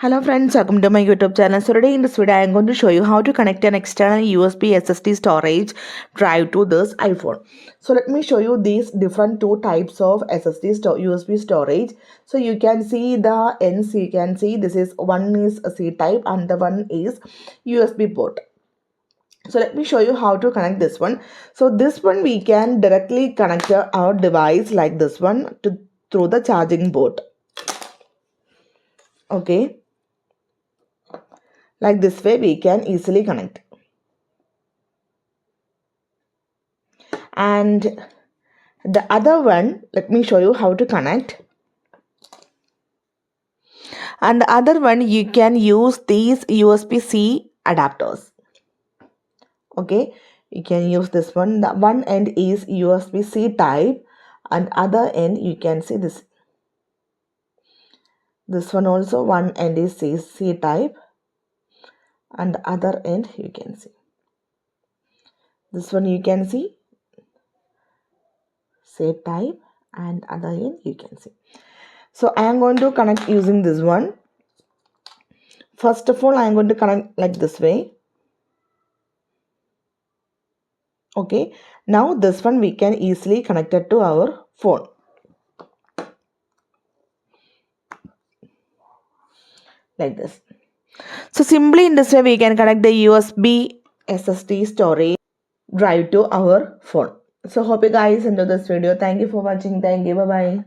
Hello friends, welcome to my YouTube channel. So today in this video I am going to show you how to connect an external USB SSD storage drive to this iPhone. So let me show you these different two types of USB storage. So you can see the ends, you can see this is one is a C type and the one is USB port. So let me show you how to connect this one. So this one we can directly connect our device like this one through the charging port. Okay. Like this way we can easily connect. And the other one, let me show you how to connect. And the other one, you can use these USB-C adapters. Okay, you can use this one. The one end is USB-C type and other end you can see this. This one also one end is C type and the other end you can see. This one you can see C type and other end you can see. So I am going to connect using this one. First of all, I am going to connect like this way. Okay, now this one we can easily connect it to our phone. Like this. So simply in this way we can connect the USB SSD storage drive to our phone. So hope you guys enjoy this video. Thank you for watching. Thank you. Bye bye.